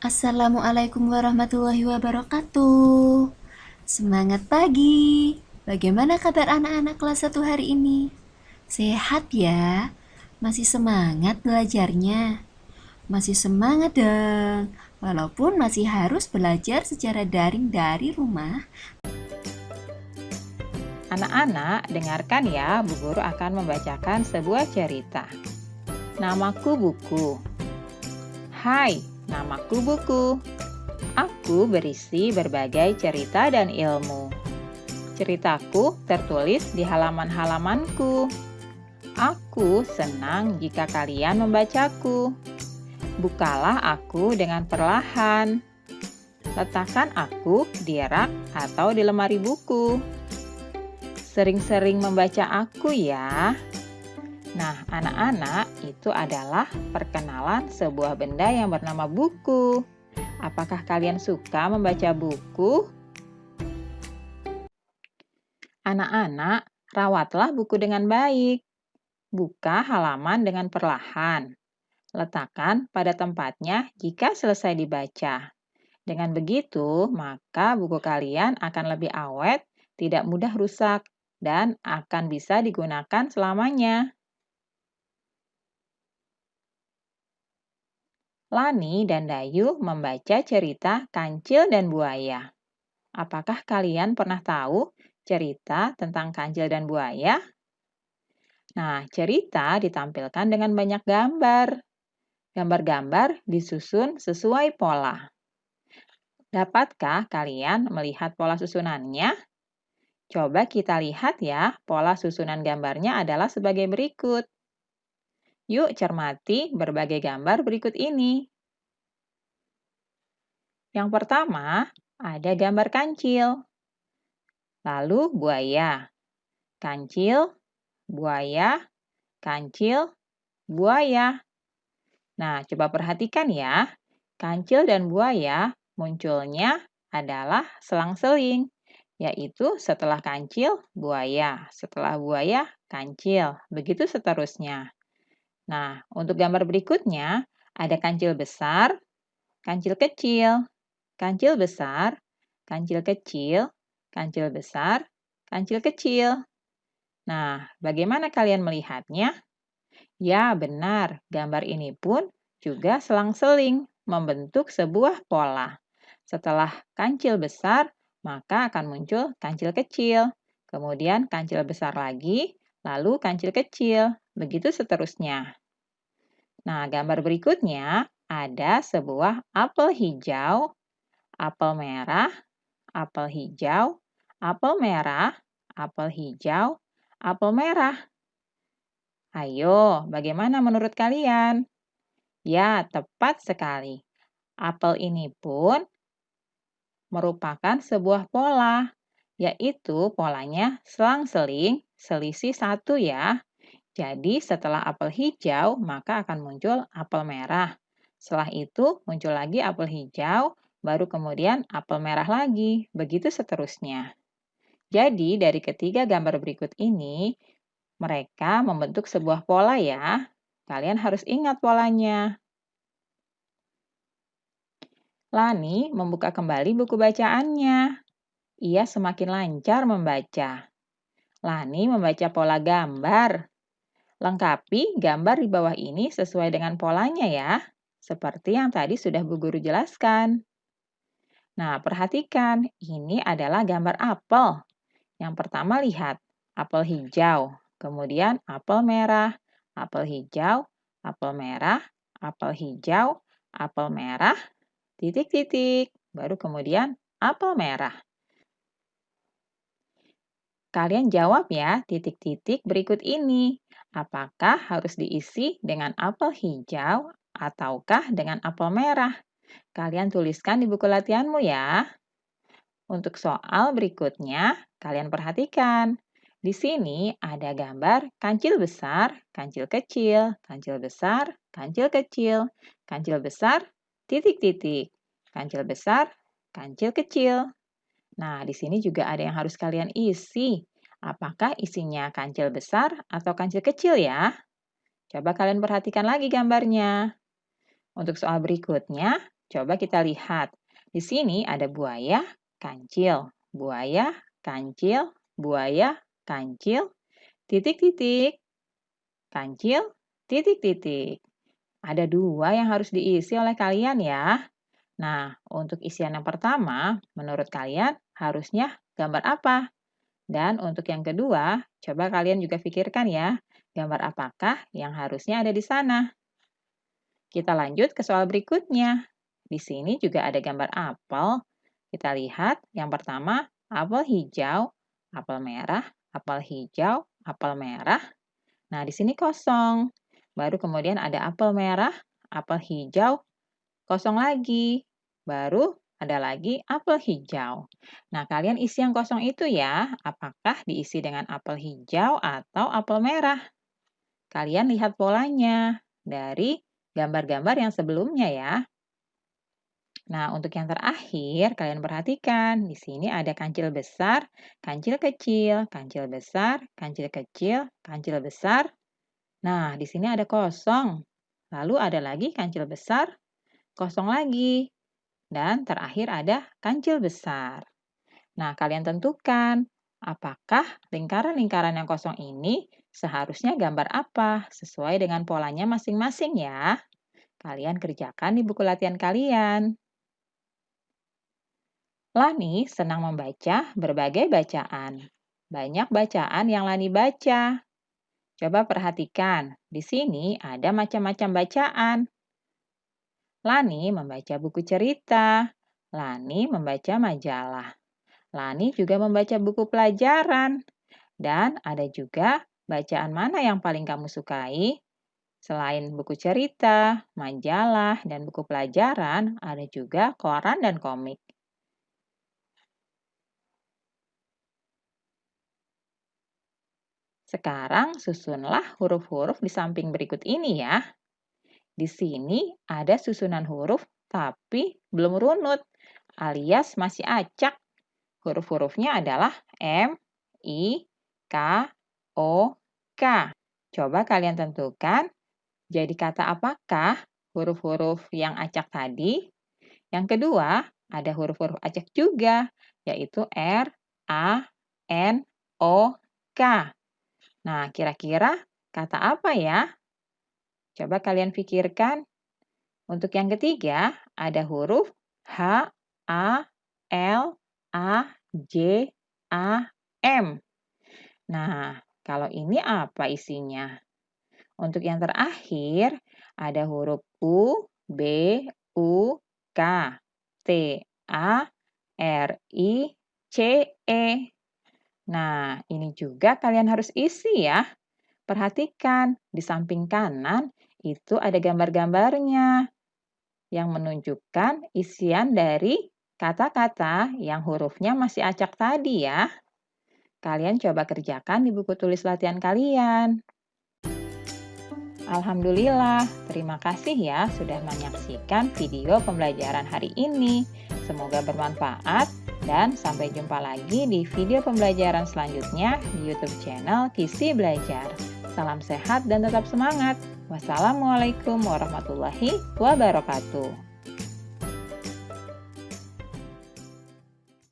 Assalamualaikum warahmatullahi wabarakatuh. Semangat pagi. Bagaimana kabar anak-anak kelas 1 hari ini? Sehat ya? Masih semangat belajarnya? Masih semangat dong. Walaupun masih harus belajar secara daring dari rumah. Anak-anak, dengarkan ya, Bu Guru akan membacakan sebuah cerita. Namaku Buku. Hai, namaku Buku. Aku berisi berbagai cerita dan ilmu. Ceritaku tertulis di halaman-halamanku. Aku senang jika kalian membacaku. Bukalah aku dengan perlahan. Letakkan aku di rak atau di lemari buku. Sering-sering membaca aku ya. Nah, anak-anak, itu adalah perkenalan sebuah benda yang bernama buku. Apakah kalian suka membaca buku? Anak-anak, rawatlah buku dengan baik. Buka halaman dengan perlahan. Letakkan pada tempatnya jika selesai dibaca. Dengan begitu, maka buku kalian akan lebih awet, tidak mudah rusak, dan akan bisa digunakan selamanya. Lani dan Dayu membaca cerita Kancil dan Buaya. Apakah kalian pernah tahu cerita tentang kancil dan buaya? Nah, cerita ditampilkan dengan banyak gambar. Gambar-gambar disusun sesuai pola. Dapatkah kalian melihat pola susunannya? Coba kita lihat ya, pola susunan gambarnya adalah sebagai berikut. Yuk cermati berbagai gambar berikut ini. Yang pertama, ada gambar kancil. Lalu buaya. Kancil, buaya, kancil, buaya. Nah, coba perhatikan ya. Kancil dan buaya munculnya adalah selang-seling, yaitu setelah kancil, buaya. Setelah buaya, kancil. Begitu seterusnya. Nah, untuk gambar berikutnya, ada kancil besar, kancil kecil, kancil besar, kancil kecil, kancil besar, kancil kecil. Nah, bagaimana kalian melihatnya? Ya, benar. Gambar ini pun juga selang-seling membentuk sebuah pola. Setelah kancil besar, maka akan muncul kancil kecil. Kemudian kancil besar lagi, lalu kancil kecil. Begitu seterusnya. Nah, gambar berikutnya ada sebuah apel hijau, apel merah, apel hijau, apel merah, apel hijau, apel merah. Ayo, bagaimana menurut kalian? Ya, tepat sekali. Apel ini pun merupakan sebuah pola, yaitu polanya selang-seling, selisih satu ya. Jadi setelah apel hijau, maka akan muncul apel merah. Setelah itu muncul lagi apel hijau, baru kemudian apel merah lagi. Begitu seterusnya. Jadi dari ketiga gambar berikut ini, mereka membentuk sebuah pola ya. Kalian harus ingat polanya. Lani membuka kembali buku bacaannya. Ia semakin lancar membaca. Lani membaca pola gambar. Lengkapi gambar di bawah ini sesuai dengan polanya ya, seperti yang tadi sudah Bu Guru jelaskan. Nah, perhatikan, ini adalah gambar apel. Yang pertama lihat, apel hijau, kemudian apel merah, apel hijau, apel merah, apel hijau, apel merah, titik-titik, baru kemudian apel merah. Kalian jawab ya titik-titik berikut ini. Apakah harus diisi dengan apel hijau ataukah dengan apel merah? Kalian tuliskan di buku latihanmu ya. Untuk soal berikutnya, kalian perhatikan. Di sini ada gambar kancil besar, kancil kecil, kancil besar, kancil kecil, kancil besar, titik-titik, kancil besar, kancil kecil. Nah, di sini juga ada yang harus kalian isi. Apakah isinya kancil besar atau kancil kecil ya? Coba kalian perhatikan lagi gambarnya. Untuk soal berikutnya, Coba kita lihat. Di sini ada buaya, kancil, buaya, kancil, buaya, kancil, titik-titik, kancil, titik-titik. Ada 2 yang harus diisi oleh kalian ya. Nah, untuk isian yang pertama, menurut kalian harusnya gambar apa? Dan untuk yang kedua, coba kalian juga pikirkan ya, gambar apakah yang harusnya ada di sana? Kita lanjut ke soal berikutnya. Di sini juga ada gambar apel. Kita lihat yang pertama, apel hijau, apel merah, apel hijau, apel merah. Nah, di sini kosong. Baru kemudian ada apel merah, apel hijau, kosong lagi. Baru ada lagi apel hijau. Nah, kalian isi yang kosong itu ya. Apakah diisi dengan apel hijau atau apel merah? Kalian lihat polanya dari gambar-gambar yang sebelumnya ya. Nah, untuk yang terakhir, kalian perhatikan. Di sini ada kancil besar, kancil kecil, kancil besar, kancil kecil, kancil besar. Nah, di sini ada kosong. Lalu ada lagi kancil besar, kosong lagi. Dan terakhir ada kancil besar. Nah, kalian tentukan apakah lingkaran-lingkaran yang kosong ini seharusnya gambar apa sesuai dengan polanya masing-masing ya. Kalian kerjakan di buku latihan kalian. Lani senang membaca berbagai bacaan. Banyak bacaan yang Lani baca. Coba perhatikan, di sini ada macam-macam bacaan. Lani membaca buku cerita. Lani membaca majalah. Lani juga membaca buku pelajaran. Dan ada juga bacaan mana yang paling kamu sukai? Selain buku cerita, majalah, dan buku pelajaran, ada juga koran dan komik. Sekarang susunlah huruf-huruf di samping berikut ini ya. Di sini ada susunan huruf tapi belum runut alias masih acak. Huruf-hurufnya adalah M, I, K, O, K. Coba kalian tentukan jadi kata apakah huruf-huruf yang acak tadi. Yang kedua, ada huruf-huruf acak juga, yaitu R, A, N, O, K. Nah, kira-kira kata apa ya? Coba kalian pikirkan. Untuk yang ketiga, ada huruf H, A, L, A, J, A, M. Nah, kalau ini apa isinya? Untuk yang terakhir, ada huruf U, B, U, K, T, A, R, I, C, E. Nah, ini juga kalian harus isi ya. Perhatikan, di samping kanan itu ada gambar-gambarnya yang menunjukkan isian dari kata-kata yang hurufnya masih acak tadi ya. Kalian coba kerjakan di buku tulis latihan kalian. Alhamdulillah, terima kasih ya sudah menyaksikan video pembelajaran hari ini. Semoga bermanfaat dan sampai jumpa lagi di video pembelajaran selanjutnya di YouTube channel Kisi Belajar. Salam sehat dan tetap semangat. Wassalamualaikum warahmatullahi wabarakatuh.